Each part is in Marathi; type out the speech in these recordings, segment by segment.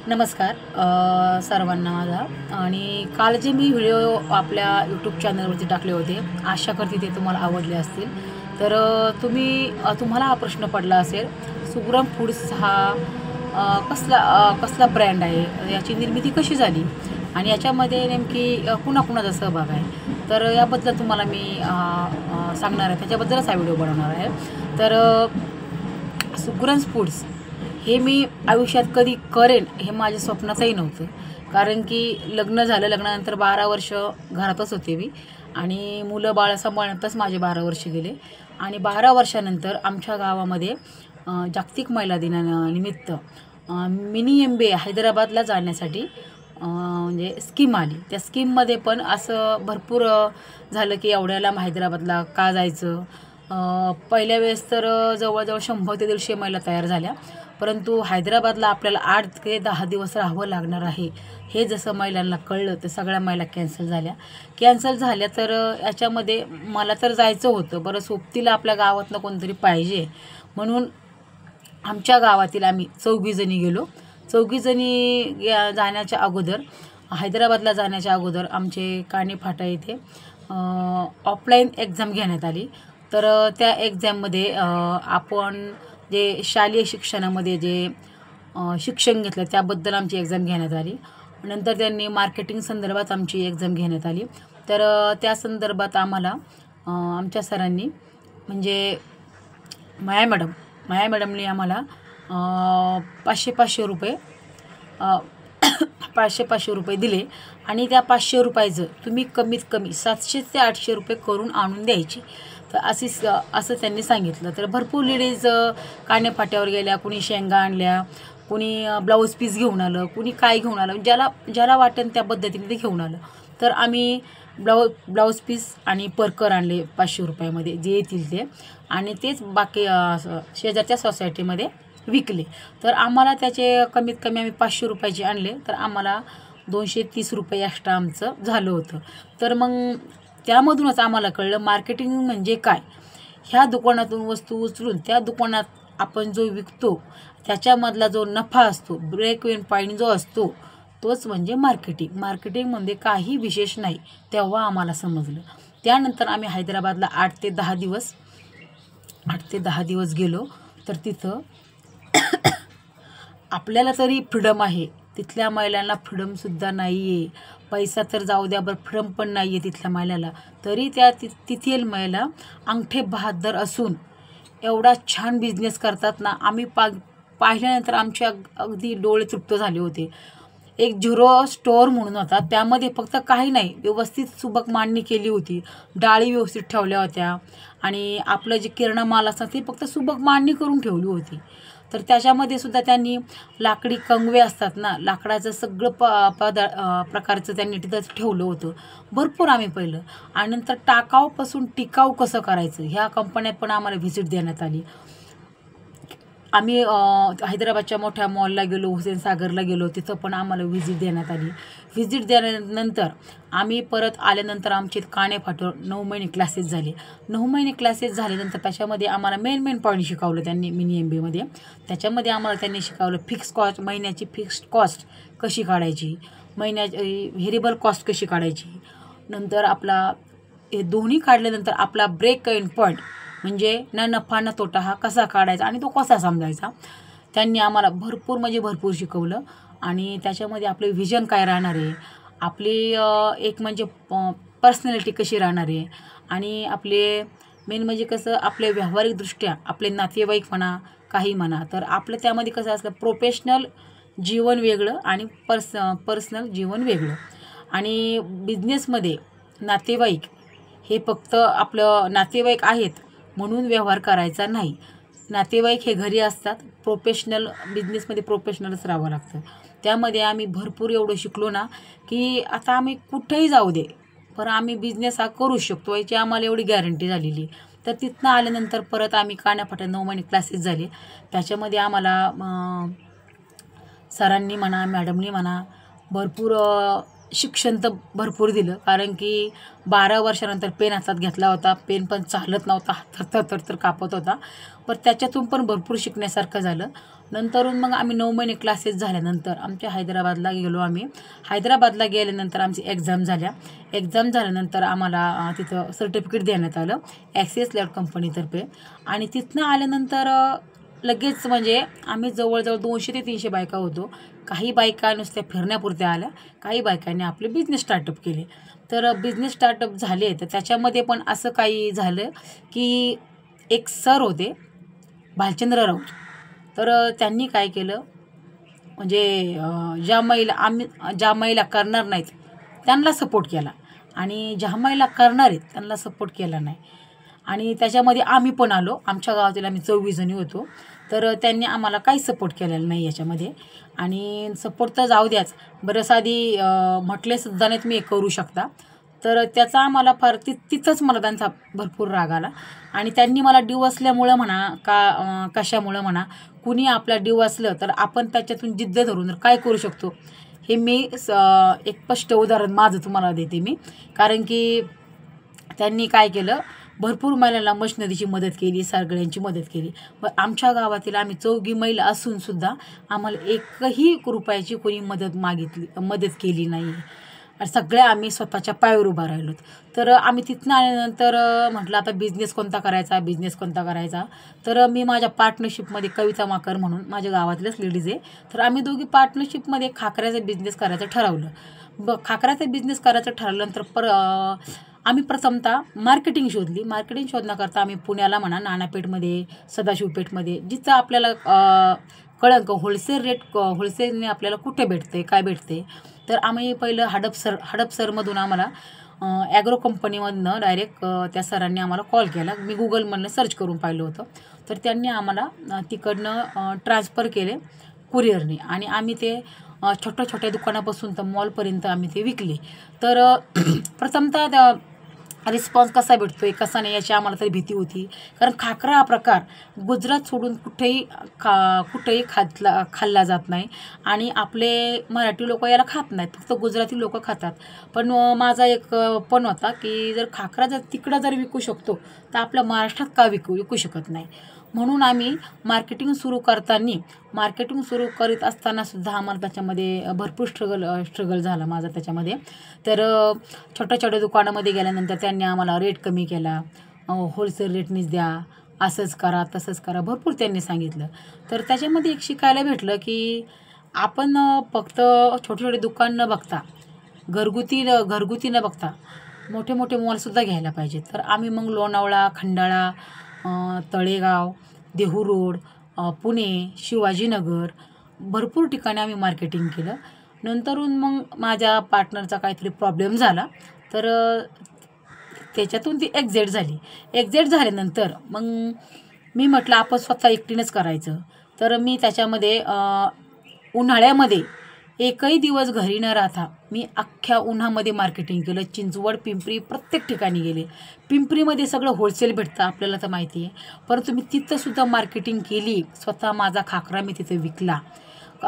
नमस्कार सर्वांना माझा आणि काल जे मी व्हिडिओ आपल्या यूट्यूब चॅनलवरती टाकले होते, आशा करते ते तुम्हाला आवडले असतील. तर तुम्हाला हा प्रश्न पडला असेल, सुग्रण फूड्स हा कसला ब्रँड आहे, याची निर्मिती कशी झाली आणि याच्यामध्ये नेमकी कुणाकुणाचा सहभाग आहे. तर याबद्दल तुम्हाला मी सांगणार आहे, त्याच्याबद्दलच हा व्हिडिओ बनवणार आहे. तर सुग्रण फूड्स हे मी आयुष्यात कधी करेन हे माझ्या स्वप्नातही नव्हतं. कारण की लग्न झालं, लग्नानंतर 12 वर्ष घरातच होते मी आणि मुलं बाळ सांभाळण्यातच माझे 12 वर्ष गेले. आणि 12 वर्षानंतर आमच्या गावामध्ये जागतिक महिला दिनानिमित्त मिनी MBA हैदराबादला जाण्यासाठी म्हणजे स्कीम आली. त्या स्कीममध्ये पण असं भरपूर झालं की एवढ्या लांब हैदराबादला का जायचं. पहिल्या वेळेस तर जवळजवळ 100 ते 150 महिला तयार झाल्या. परंतु हैदराबादला आपल्याला 8 ते 10 दिवस राहावं लागणार आहे, हे जसं महिलांना कळलं तर सगळ्या महिला कॅन्सल झाल्या. तर याच्यामध्ये मला तर जायचं होतं. बरं, सोबतीला आपल्या गावातनं कोणतरी पाहिजे म्हणून आमच्या गावातील आम्ही 4 जणी गेलो. 4 जणी जाण्याच्या अगोदर, हैदराबादला जाण्याच्या अगोदर आमचे काणेफाटा येथे ऑफलाईन एक्झाम घेण्यात आली. तर त्या एक्झाममध्ये आपण जे शालेय शिक्षणामध्ये जे शिक्षण घेतलं त्याबद्दल आमची एक्झाम घेण्यात आली. नंतर त्यांनी मार्केटिंग संदर्भात आमची एक्झाम घेण्यात आली. तर त्या संदर्भात आम्हाला आमच्या सरांनी म्हणजे माया मॅडमनी आम्हाला 500 रुपये 500 रुपये दिले आणि त्या 500 रुपयाचं तुम्ही कमीत कमी 700 ते 800 रुपये करून आणून द्यायचे. तर असं त्यांनी सांगितलं. तर भरपूर लेडीज कानेफाट्यावर गेल्या, कुणी शेंगा आणल्या, कुणी ब्लाऊज पीस घेऊन आलं, कुणी काय घेऊन आलं, ज्याला वाटेल त्या पद्धतीने ते घेऊन आलं. तर आम्ही ब्लाऊज पीस आणि परकर आणले 500 रुपयामध्ये जे येतील ते, आणि तेच बाकी शेजारच्या सोसायटीमध्ये विकले. तर आम्हाला त्याचे कमीत कमी आम्ही 500 रुपयाचे आणले, तर आम्हाला 230 रुपये एक्स्ट्रा आमचं झालं होतं. तर मग त्यामधूनच आम्हाला कळलं मार्केटिंग म्हणजे काय. ह्या दुकानातून वस्तू उचलून त्या दुकानात आपण जो विकतो त्याच्यामधला जो नफा असतो, ब्रेक इव्हन पॉईंट जो असतो, तोच म्हणजे मार्केटिंगमध्ये काही विशेष नाही. तेव्हा आम्हाला समजलं. त्यानंतर आम्ही हैदराबादला 8 ते 10 दिवस गेलो. तर तिथं आपल्याला तरी फ्रीडम आहे, तिथल्या महिलांना फ्रीडमसुद्धा नाही आहे. पैसा तर जाऊ द्या, बरं फ्रीडम पण नाही आहे तिथल्या महिलाला. तरी त्या तिथील महिला अंगठे बहादर असून एवढा छान बिझनेस करतात ना. आम्ही पाहिल्यानंतर आमचे अगदी डोळे तृप्त झाले होते. एक झिरो स्टोअर म्हणून होता, त्यामध्ये फक्त काही नाही, व्यवस्थित सुबक मांडणी केली होती, डाळी व्यवस्थित ठेवल्या होत्या आणि आपलं जे किराणा माल असतात ते फक्त सुबक मांडणी करून ठेवली होती. तर त्याच्यामध्ये सुद्धा त्यांनी लाकडी कंगवे असतात ना, लाकडाचं सगळं प्रकारचं त्यांनी तिथं ठेवलं होतं. भरपूर आम्ही पाहिलं. आणि नंतर टाकाऊपासून टिकाऊ कसं करायचं ह्या कंपन्यात पण आम्हाला व्हिजिट देण्यात आली. आम्ही हैदराबादच्या मोठ्या मॉलला गेलो, हुसेन सागरला गेलो, तिथं पण आम्हाला व्हिजिट देण्यात आली. व्हिजिट दिल्यानंतर आम्ही परत आल्यानंतर आमचे काणेफाट्यावर 9 महिने क्लासेस झाले. 9 महिने क्लासेस झाल्यानंतर त्याच्यामध्ये आम्हाला मेन पॉईंट शिकवलं त्यांनी मिनी MBAमध्ये. त्याच्यामध्ये आम्हाला त्यांनी शिकवलं फिक्स कॉस्ट, महिन्याची फिक्स्ड कॉस्ट कशी काढायची, महिन्याची व्हेरिएबल कॉस्ट कशी काढायची. नंतर आपला हे दोन्ही काढल्यानंतर आपला ब्रेक इव्हन पॉईंट म्हणजे न नफा न तोटा हा कसा काढायचा आणि तो कसा समजायचा, त्यांनी आम्हाला भरपूर शिकवलं. आणि त्याच्यामध्ये आपले व्हिजन काय राहणार आहे, आपली एक म्हणजे पर्सनॅलिटी कशी राहणार आहे, आणि आपले मेन म्हणजे कसं आपले व्यावहारिकदृष्ट्या आपले नातेवाईक म्हणा, काही म्हणा, तर आपलं त्यामध्ये कसं असतं, प्रोफेशनल जीवन वेगळं आणि पर्सनल जीवन वेगळं. आणि बिझनेसमध्ये नातेवाईक हे फक्त आपलं नातेवाईक आहेत म्हणून व्यवहार करायचा नाही. नातेवाईक हे घरी असतात. बिझनेसमध्ये प्रोफेशनलच राहावं लागतं. त्यामध्ये आम्ही भरपूर एवढं शिकलो ना, की आता आम्ही कुठेही जाऊ दे, पण आम्ही बिझनेस हा करू शकतो याची आम्हाला एवढी गॅरंटी झालेली. तर तिथनं आल्यानंतर परत आम्ही कानाफाट्यात 9 महिने क्लासेस झाले. त्याच्यामध्ये आम्हाला सरांनी म्हणा, मॅडमनी म्हणा, भरपूर शिक्षण तर भरपूर दिलं, कारण की 12 वर्षानंतर पेन हातात घेतला होता. पेन पण चालत नव्हता, थर कापत होता. पण त्याच्यातून पण भरपूर शिकण्यासारखं झालं. नंतरून मग आम्ही 9 महिने क्लासेस झाल्यानंतर आमच्या हैदराबादला गेलो आम्ही. हैदराबादला गेल्यानंतर आमची एक्झाम झाल्या. एक्झाम झाल्यानंतर आम्हाला तिथं सर्टिफिकेट देण्यात आलं ॲक्सिस लॅब कंपनीतर्फे. आणि तिथनं आल्यानंतर लगेच म्हणजे आम्ही जवळजवळ 200 ते 300 बायका होतो. काही बायका नुसत्या फिरण्यापुरत्या आल्या, काही बायकांनी आपले बिझनेस स्टार्टअप केले. तर बिझनेस स्टार्टअप झाले, तर त्याच्यामध्ये पण असं काही झालं की एक सर होते भालचंद्र राऊत. तर त्यांनी काय केलं, म्हणजे ज्या महिला करणार नाहीत त्यांना सपोर्ट केला, आणि ज्या महिला करणार आहेत त्यांना सपोर्ट केला नाही. आणि त्याच्यामध्ये आम्ही पण आलो. आमच्या गावातील आम्ही 24 जणी होतो. तर त्यांनी आम्हाला काही सपोर्ट केलेला नाही याच्यामध्ये. आणि सपोर्ट तर जाऊ द्याच, बरं साधी म्हटलेसुद्धा नाही तुम्ही हे करू शकता. तर त्याचा आम्हाला फार तिथंच मला त्यांचा भरपूर राग आला. आणि त्यांनी मला डिवचल्यामुळं म्हणा का कशामुळं म्हणा, कुणी आपला डिवचलं तर आपण त्याच्यातून जिद्द धरून तर काय करू शकतो, हे मी एक स्पष्ट उदाहरण माझं तुम्हाला देते मी. कारण की त्यांनी काय केलं, भरपूर महिलांना मशिनरीची मदत केली, सगळ्यांची मदत केली. पण आमच्या गावातील आम्ही 4 महिला असूनसुद्धा आम्हाला एकही रुपयाची कोणी मदत केली नाही. आणि सगळ्या आम्ही स्वतःच्या पायावर उभा राहिलो. तर आम्ही तिथनं आल्यानंतर म्हटलं आता बिझनेस कोणता करायचा. तर मी माझ्या पार्टनरशिपमध्ये कविता माकर म्हणून माझ्या गावातल्याच लेडीज आहे. तर आम्ही दोघी पार्टनरशिपमध्ये खाकऱ्याचा बिझनेस करायचं ठरवलं. खाकऱ्याचा बिझनेस करायचं ठरवल्यानंतर आम्ही प्रथमतः मार्केटिंग शोधली. मार्केटिंग शोधण्याकरता आम्ही पुण्याला म्हणा, नानापेठमध्ये, सदाशिवपेठमध्ये, जिथं आपल्याला कळंन का होलसेलने आपल्याला कुठे भेटते, काय भेटते. तर आम्ही पहिलं हडपसरमधून आम्हाला ॲग्रो कंपनीमधनं डायरेक्ट त्या सरांनी आम्हाला कॉल केला. मी गुगलमधनं सर्च करून पाहिलं होतं. तर त्यांनी आम्हाला तिकडनं ट्रान्सफर केले कुरिअरने, आणि आम्ही ते छोट्या दुकानापासून तर मॉलपर्यंत आम्ही ते विकले. तर प्रथमतः रिस्पॉन्स कसा भेटतो आहे कसा नाही याची आम्हाला तरी भीती होती. कारण खाकरा हा प्रकार गुजरात सोडून कुठेही खाल्ला जात नाही, आणि आपले मराठी लोक याला खात नाहीत, फक्त गुजराती लोक खातात. पण माझा एक पण होता की जर खाकरा जर तिकडं जर विकू शकतो तर आपल्या महाराष्ट्रात का विकू शकत नाही. म्हणून आम्ही मार्केटिंग सुरू करीत असतानासुद्धा आम्हाला त्याच्यामध्ये भरपूर स्ट्रगल झाला माझा त्याच्यामध्ये. तर छोट्या दुकानामध्ये गेल्यानंतर त्यांनी आम्हाला रेट कमी केला, होलसेल रेटनीच द्या, असंच करा तसंच करा, भरपूर त्यांनी सांगितलं. तर त्याच्यामध्ये एक शिकायला भेटलं की आपण फक्त छोटे दुकान न बघता, घरगुती न बघता मोठे मॉलसुद्धा घ्यायला पाहिजे. तर आम्ही मग लोणावळा, खंडाळा, तळेगाव, देहू रोड, पुणे, शिवाजीनगर, भरपूर ठिकाणी आम्ही मार्केटिंग केलं. नंतरून मग माझ्या पार्टनरचा काहीतरी प्रॉब्लेम झाला. तर त्याच्यातून ती एक्झिट झाल्यानंतर मग मी म्हटलं आपण स्वतः एकटीनंच करायचं. तर मी त्याच्यामध्ये उन्हाळ्यामध्ये एकही दिवस घरी न राहता मी अख्ख्या उन्हामध्ये मार्केटिंग केलं. चिंचवड, पिंपरी, प्रत्येक ठिकाणी गेले. पिंपरीमध्ये सगळं होलसेल भेटतं आपल्याला तर माहिती आहे, परंतु मी तिथंसुद्धा मार्केटिंग केली. स्वतः माझा खाकरा मी तिथे विकला.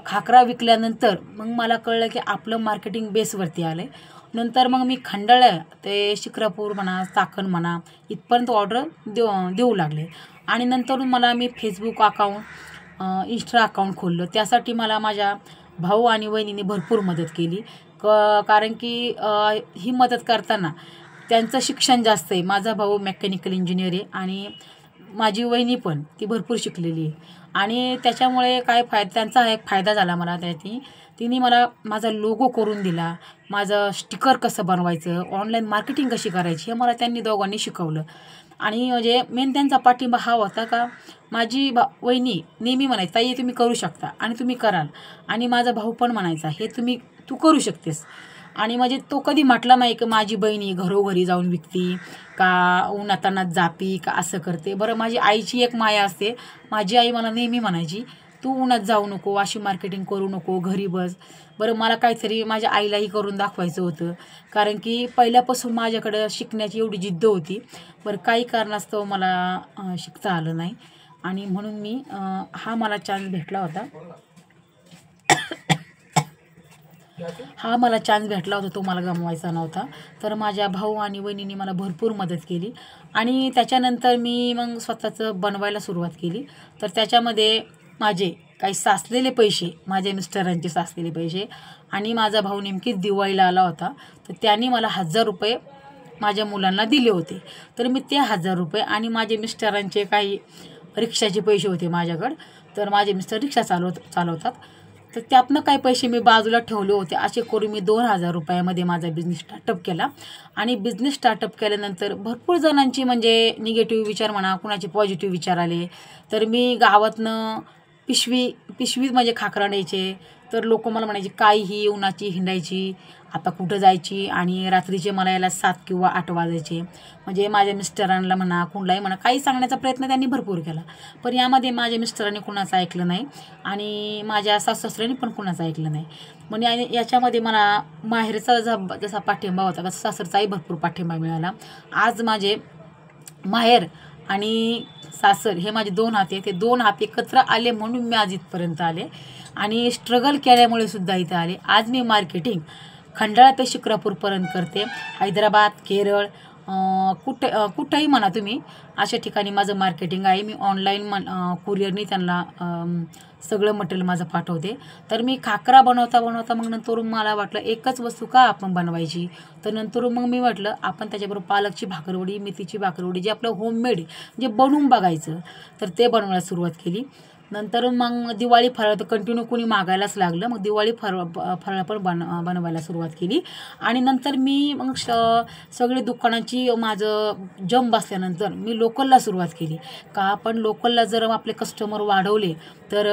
खाकरा विकल्यानंतर मग मला कळलं की आपलं मार्केटिंग बेसवरती आलं आहे. नंतर मग मी खंडाळा ते शिक्रापूर म्हणा, चाकण म्हणा, इथपर्यंत ऑर्डर देऊ लागले. आणि नंतरून मी फेसबुक अकाउंट, इंस्टा अकाउंट खोललं. त्यासाठी मला माझ्या भाऊ आणि वहिनीने भरपूर मदत केली. कारण की ही मदत करताना त्यांचं शिक्षण जास्त आहे. माझा भाऊ मेकॅनिकल इंजिनियर आहे, आणि माझी वहिनी पण ती भरपूर शिकलेली आहे. आणि त्याच्यामुळे त्यांचा एक फायदा झाला मला. तिने मला माझा लोगो करून दिला, माझं स्टिकर कसं बनवायचं, ऑनलाईन मार्केटिंग कशी करायची, हे मला त्यांनी दोघांनी शिकवलं. आणि म्हणजे मेन त्यांचा पाठिंबा हा होता का माझी वहिनी नेहमी म्हणायची, ताई तुम्ही करू शकता आणि तुम्ही कराल. आणि माझा भाऊ पण म्हणायचा, तू करू शकतेस. आणि म्हणजे तो कधी म्हटला नाही की माझी बहिणी घरोघरी जाऊन विकती का उन्हातान्हात जापी का असं करते. बरं, माझी आईची एक माया असते. माझी आई मला नेहमी म्हणायची, तू उन्हात जाऊ नको, अशी मार्केटिंग करू नको, घरी बस. बरं, मला काहीतरी माझ्या आईलाही करून दाखवायचं होतं, कारण की पहिल्यापासून माझ्याकडं शिकण्याची एवढी जिद्द होती. बरं, काही कारणास्तव मला शिकता आलं नाही, आणि म्हणून हा मला चान्स भेटला होता. हा मला चान्स भेटला होता, तो मला गमवायचा नव्हता. तर माझ्या भाऊ आणि वहिनींनी मला भरपूर मदत केली आणि त्याच्यानंतर मी मग स्वतःचं बनवायला सुरुवात केली. तर त्याच्यामध्ये माझे काही साचलेले पैसे, माझ्या मिस्टरांचे साचलेले पैसे आणि माझा भाऊ नेमकीच दिवाळीला आला होता, तर त्यांनी मला ₹1000 माझ्या मुलांना दिले होते. तर मी ते ₹1000 आणि माझे मिस्टरांचे काही रिक्षाचे पैसे होते माझ्याकडं. तर माझे मिस्टर रिक्षा चालवतात. तर त्यातनं काही पैसे मी बाजूला ठेवले होते. असे करून मी ₹2000 माझा बिझनेस स्टार्टअप केला आणि बिझनेस स्टार्टअप केल्यानंतर भरपूर जणांची म्हणजे निगेटिव्ह विचार म्हणा, कुणाचे पॉझिटिव्ह विचार आले. तर मी गावातनं पिशवीत म्हणजे खाकरा न्यायचे. तर लोक मला म्हणायचे, "काय ही उन्हाची हिंडायची, आता कुठं जायची?" आणि रात्रीचे मला यायला 7 किंवा 8 वाजायचे. म्हणजे माझ्या मिस्टरांना म्हणा, कुणालाही म्हणा, काही सांगण्याचा प्रयत्न त्यांनी भरपूर केला. पण यामध्ये माझ्या मिस्टरांनी कुणाचं ऐकलं नाही आणि माझ्या सासू-सासऱ्यांनी पण कुणाचं ऐकलं नाही. म्हणजे याच्यामध्ये मला माहेरचा जसा पाठिंबा होता, तसा सासरचाही भरपूर पाठिंबा मिळाला. आज माझे माहेर आणि सासर हे माझे 2 हात आहेत. ते 2 हात एकत्र आले म्हणून मी आज इथपर्यंत आले आणि स्ट्रगल केल्यामुळे सुद्धा इथं आले. आज मी मार्केटिंग खंडाळा ते शिक्रापूरपर्यंत करते. हैदराबाद, केरळ, कुठंही म्हणा तुम्ही, अशा ठिकाणी माझं मार्केटिंग आहे. मी ऑनलाईन कुरिअरनी त्यांना सगळं मटेरियल माझं पाठवते. तर मी खाकरा बनवता मग नंतर मला वाटलं एकच वस्तू का आपण बनवायची. तर नंतर मग मी म्हटलं आपण त्याच्याबरोबर पालकची भाकरवडी, मेथीची भाकरवडी जे आपलं होममेड जे बनवून बघायचं. तर ते बनवायला सुरुवात केली. नंतर मग दिवाळी फराळ तर कंटिन्यू कोणी मागायलाच लागलं. मग दिवाळी फराळ पण बनवायला सुरुवात केली आणि नंतर मी मग सगळी दुकानाची माझं जम बसल्यानंतर मी लोकलला सुरुवात केली. का आपण लोकलला जर आपले कस्टमर वाढवले तर